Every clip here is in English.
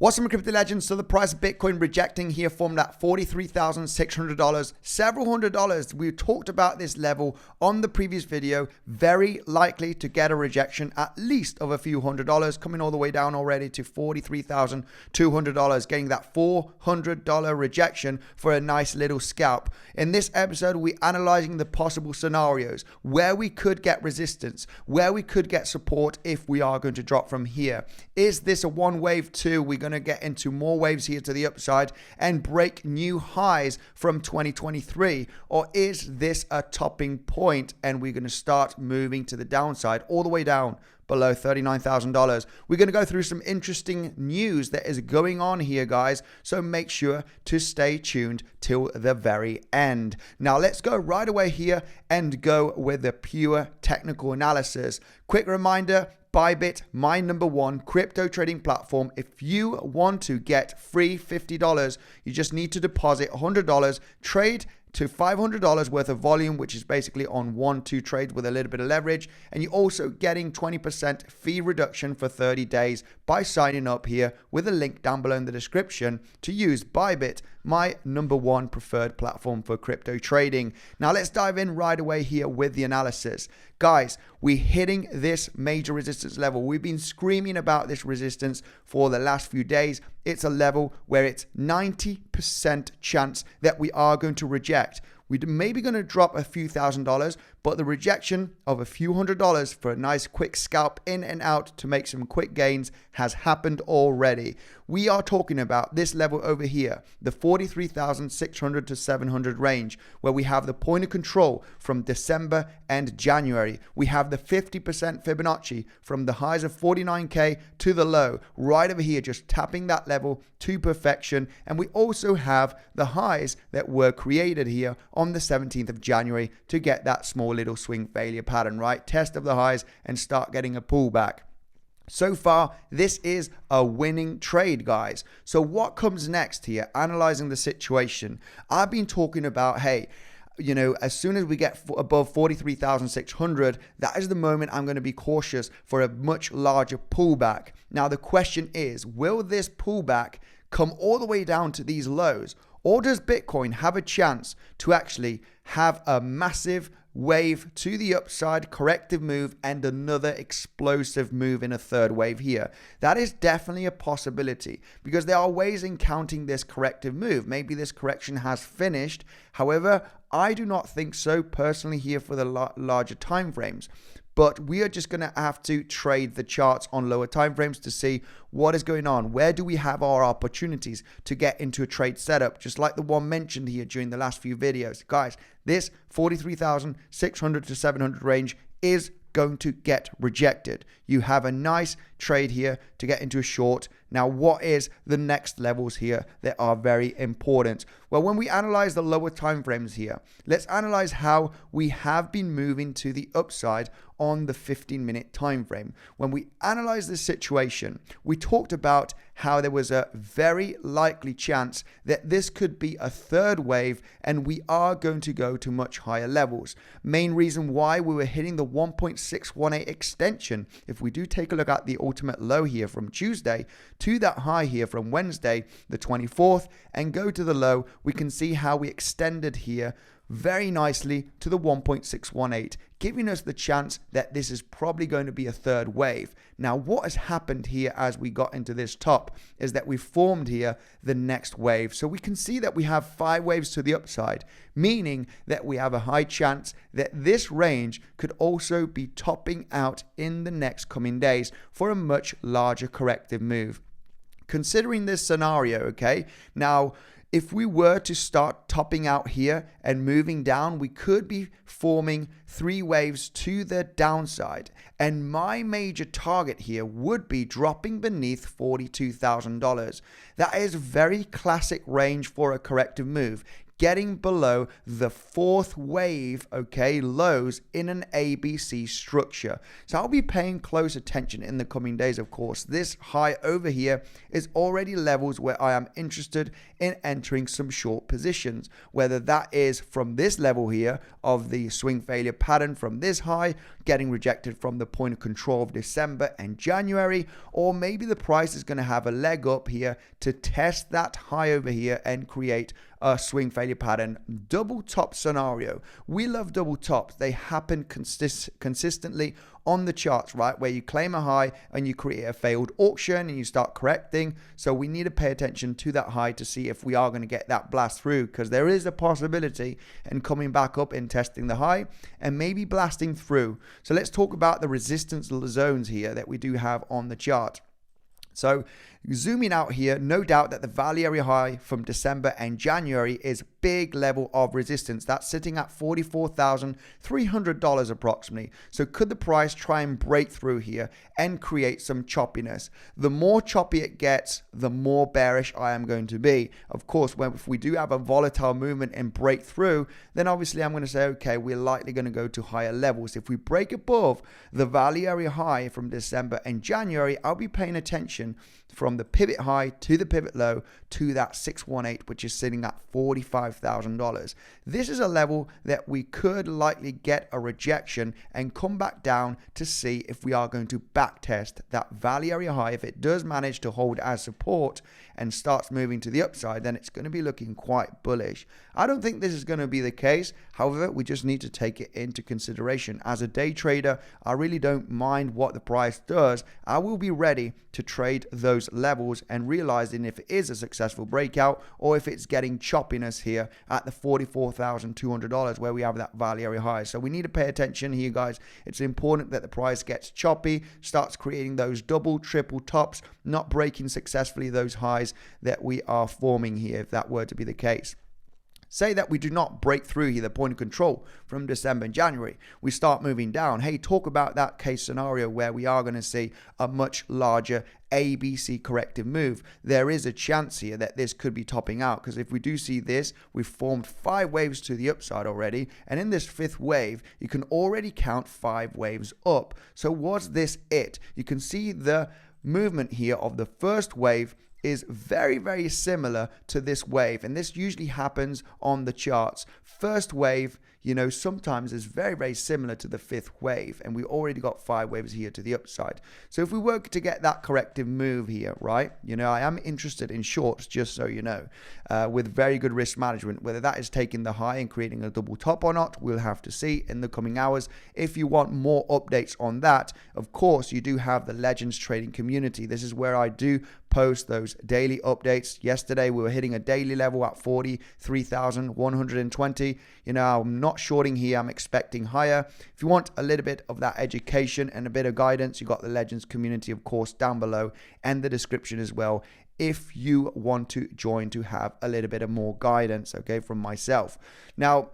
What's up, crypto legends? So the price of Bitcoin rejecting here from that $43,600, several $100. We talked about this level on the previous video, very likely to get a rejection at least of a few $100, coming all the way down already to $43,200, getting that $400 rejection for a nice little scalp. In this episode, we're analyzing the possible scenarios where we could get resistance, where we could get support if we are going to drop from here. Is this a one wave? Two, we're going to get into more waves here to the upside and break new highs from 2023, or is this a topping point and we're going to start moving to the downside all the way down below $39,000. We're going to go through some interesting news that is going on here, guys, so make sure to stay tuned till the very end. Now let's go right away here and go with the pure technical analysis. Quick reminder, BYBIT, my #1 crypto trading platform. If you want to get free $50, you just need to deposit $100, trade to $500 worth of volume, which is basically on 1-2 trades with a little bit of leverage. And you're also getting 20% fee reduction for 30 days by signing up here with a link down below in the description to use BYBIT, my #1 preferred platform for crypto trading. Now let's dive in right away here with the analysis. Guys, we're hitting this major resistance level. We've been screaming about this resistance for the last few days. It's a level where it's 90% chance that we are going to reject. We're maybe going to drop a few $1,000s, but the rejection of a few $100s for a nice quick scalp in and out to make some quick gains has happened already. We are talking about this level over here, the 43,600 to 700 range, where we have the point of control from December and January. We have the 50% Fibonacci from the highs of 49K to the low, right over here, just tapping that level to perfection. And we also have the highs that were created here on the 17th of January to get that small little swing failure pattern, right? Test of the highs and start getting a pullback. So far, this is a winning trade, guys. So what comes next here? Analyzing the situation. I've been talking about, hey, you know, as soon as we get above 43,600, that is the moment I'm going to be cautious for a much larger pullback. Now, the question is, will this pullback come all the way down to these lows? Or does Bitcoin have a chance to actually have a massive wave to the upside, corrective move, and another explosive move in a third wave here? That is definitely a possibility because there are ways in counting this corrective move. Maybe this correction has finished. However, I do not think so personally here for the larger time frames. But we are just going to have to trade the charts on lower time frames to see what is going on. Where do we have our opportunities to get into a trade setup, just like the one mentioned here during the last few videos. Guys, this 43,600 to 700 range is going to get rejected. You have a nice trade here to get into a short. Now, what is the next levels here that are very important? Well, when we analyze the lower time frames here, let's analyze how we have been moving to the upside on the 15-minute time frame. When we analyze this situation, we talked about how there was a very likely chance that this could be a third wave and we are going to go to much higher levels. Main reason why we were hitting the 1.618 extension, if we do take a look at the ultimate low here from Tuesday to that high here from Wednesday, the 24th, and go to the low, we can see how we extended here very nicely to the 1.618, giving us the chance that this is probably going to be a third wave. Now, what has happened here as we got into this top is that we formed here the next wave. So we can see that we have 5 waves to the upside, meaning that we have a high chance that this range could also be topping out in the next coming days for a much larger corrective move. Considering this scenario, okay, now, if we were to start topping out here and moving down, we could be forming 3 waves to the downside. And my major target here would be dropping beneath $42,000. That is a very classic range for a corrective move. getting below the fourth wave, okay, lows in an ABC structure. So I'll be paying close attention in the coming days, of course. This high over here is already levels where I am interested in entering some short positions, whether that is from this level here of the swing failure pattern from this high, getting rejected from the point of control of December and January, or maybe the price is going to have a leg up here to test that high over here and create a swing failure pattern double top scenario. We love double tops. They happen consistently on the charts, right? Where you claim a high and you create a failed auction and you start correcting. So we need to pay attention to that high to see if we are going to get that blast through, because there is a possibility in coming back up and testing the high and maybe blasting through. So let's talk about the resistance zones here that we do have on the chart. So zooming out here, no doubt that the value area high from December and January is big level of resistance. That's sitting at $44,300 approximately. So could the price try and break through here and create some choppiness? The more choppy it gets, the more bearish I am going to be. Of course, if we do have a volatile movement and break through, then obviously I'm going to say, okay, we're likely going to go to higher levels. If we break above the value area high from December and January, I'll be paying attention from the pivot high to the pivot low to that 618, which is sitting at $45,000. This is a level that we could likely get a rejection and come back down to see if we are going to back test that value area high. If it does manage to hold as support and starts moving to the upside, then it's going to be looking quite bullish. I don't think this is going to be the case. However, we just need to take it into consideration. As a day trader, I really don't mind what the price does. I will be ready to trade those levels and realizing if it is a successful breakout or if it's getting choppiness here at the $44,200 where we have that value area high. So we need to pay attention here, guys. It's important that the price gets choppy, starts creating those double, triple tops, not breaking successfully those highs that we are forming here, if that were to be the case. Say that we do not break through here the point of control from December and January. We start moving down. Hey, talk about that case scenario where we are going to see a much larger ABC corrective move. There is a chance here that this could be topping out, because if we do see this, we've formed 5 waves to the upside already. And in this 5th wave, you can already count 5 waves up. So was this it? You can see the movement here of the first wave is very, very similar to this wave. And this usually happens on the charts. First wave, sometimes is very, very similar to the 5th wave. And we already got 5 waves here to the upside. So if we were to get that corrective move here, right? I am interested in shorts, just so you know, with very good risk management. Whether that is taking the high and creating a double top or not, we'll have to see in the coming hours. If you want more updates on that, of course, you do have the Legends trading community. This is where I do post those daily updates. Yesterday we were hitting a daily level at 43,120. I'm not shorting here, I'm expecting higher. If you want a little bit of that education and a bit of guidance, you got the Legends community, of course, down below and the description as well, if you want to join to have a little bit of more guidance, okay, from myself. Now,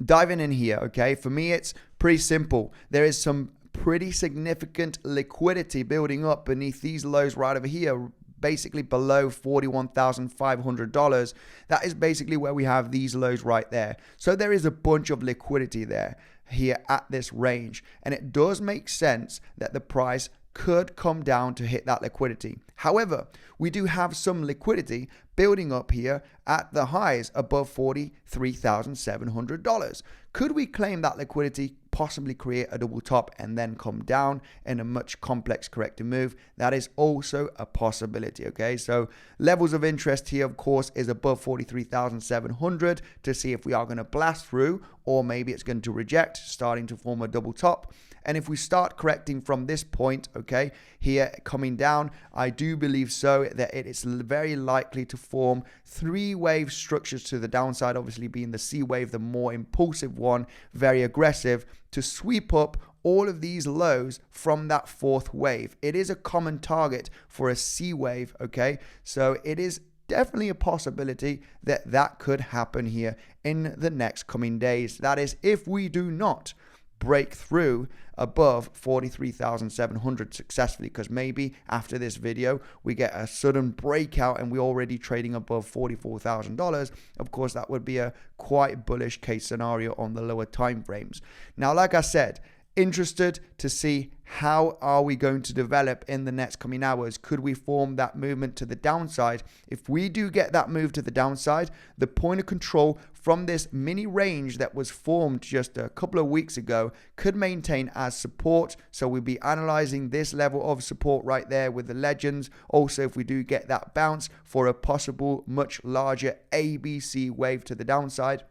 diving in here, okay, for me it's pretty simple. There is some pretty significant liquidity building up beneath these lows right over here, basically below $41,500. That is basically where we have these lows right there. So there is a bunch of liquidity there here at this range, and it does make sense that the price could come down to hit that liquidity. However, we do have some liquidity building up here at the highs above $43,700. Could we claim that liquidity, possibly create a double top and then come down in a much complex corrective move? That is also a possibility, okay? So levels of interest here, of course, is above 43,700 to see if we are going to blast through, or maybe it's going to reject, starting to form a double top. And if we start correcting from this point, okay, here coming down, I do believe so that it is very likely to form 3 wave structures to the downside, obviously being the C wave, the more impulsive one, very aggressive, to sweep up all of these lows from that 4th wave. It is a common target for a C wave, okay? So it is definitely a possibility that that could happen here in the next coming days. That is, if we do not break through above 43,700 successfully, because maybe after this video we get a sudden breakout and we're already trading above $44,000. Of course, that would be a quite bullish case scenario on the lower time frames. Now, like I said, interested to see how are we going to develop in the next coming hours. Could we form that movement to the downside? If we do get that move to the downside, the point of control from this mini range that was formed just a couple of weeks ago could maintain as support. So we'll be analyzing this level of support right there with the legends. Also, if we do get that bounce for a possible much larger ABC wave to the downside.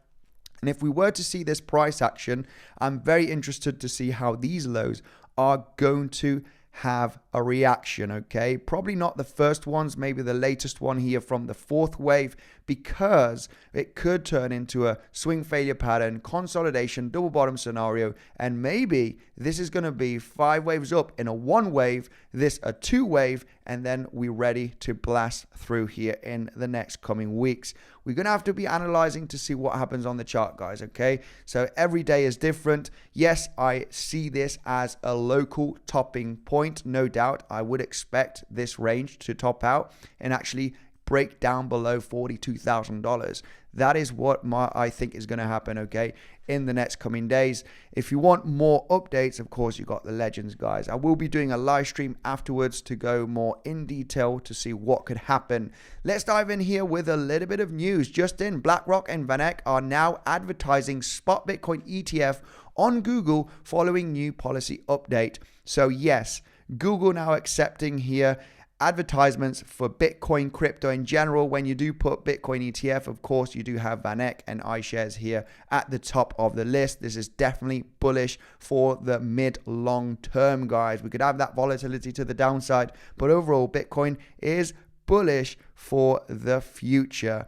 And if we were to see this price action, I'm very interested to see how these lows are going to have a reaction, okay? Probably not the first ones, maybe the latest one here from the fourth wave, because it could turn into a swing failure pattern, consolidation, double bottom scenario, and maybe this is going to be 5 waves up in a 1 wave, this a 2 wave, and then we're ready to blast through here in the next coming weeks. We're going to have to be analyzing to see what happens on the chart, guys, okay? So every day is different. Yes, I see this as a local topping point, no doubt. I would expect this range to top out and actually break down below $42,000. That is what I think is going to happen, okay, in the next coming days. If you want more updates, of course, you got the legends, guys. I will be doing a live stream afterwards to go more in detail to see what could happen. Let's dive in here with a little bit of news. Just in, BlackRock and VanEck are now advertising spot Bitcoin ETF on Google following new policy update. So yes, Google now accepting here advertisements for Bitcoin crypto in general. When you do put Bitcoin ETF, of course, you do have VanEck and iShares here at the top of the list. This is definitely bullish for the mid-long term, guys. We could have that volatility to the downside, but overall, Bitcoin is bullish for the future.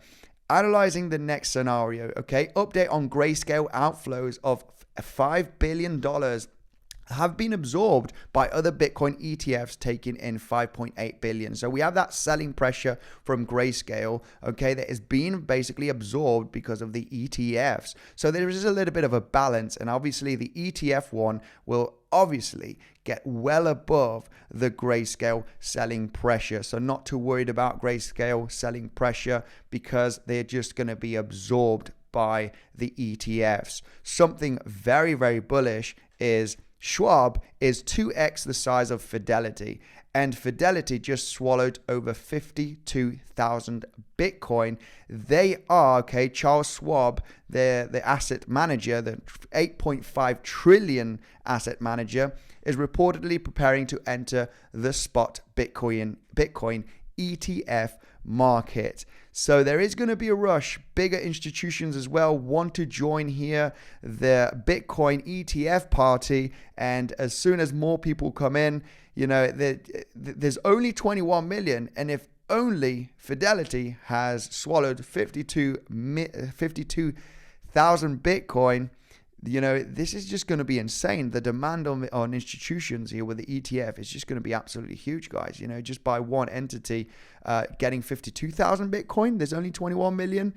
Analyzing the next scenario, okay? Update on Grayscale outflows of $5 billion have been absorbed by other Bitcoin ETFs taking in 5.8 billion. So we have that selling pressure from Grayscale, okay, that is being basically absorbed because of the ETFs. So there is a little bit of a balance, and obviously the ETF one will obviously get well above the Grayscale selling pressure. So not too worried about Grayscale selling pressure because they're just going to be absorbed by the ETFs. Something very, very bullish is Schwab is 2x the size of Fidelity, and Fidelity just swallowed over 52,000 Bitcoin. They are, okay, Charles Schwab, the asset manager, the 8.5 trillion asset manager, is reportedly preparing to enter the spot Bitcoin ETF market. So there is going to be a rush. Bigger institutions as well want to join here, the Bitcoin ETF party. And as soon as more people come in, you know, there's only 21 million. And if only Fidelity has swallowed 52,000 Bitcoin, you know, this is just going to be insane. The demand on institutions here with the ETF is just going to be absolutely huge, guys. You know, just by one entity getting 52,000 Bitcoin, there's only 21 million.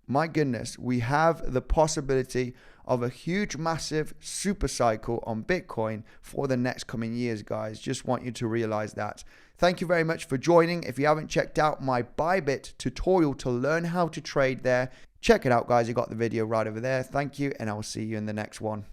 My goodness, we have the possibility of a huge, massive super cycle on Bitcoin for the next coming years, guys. Just want you to realize that. Thank you very much for joining. If you haven't checked out my BYBIT tutorial to learn how to trade there, check it out, guys. You got the video right over there. Thank you, and I will see you in the next one.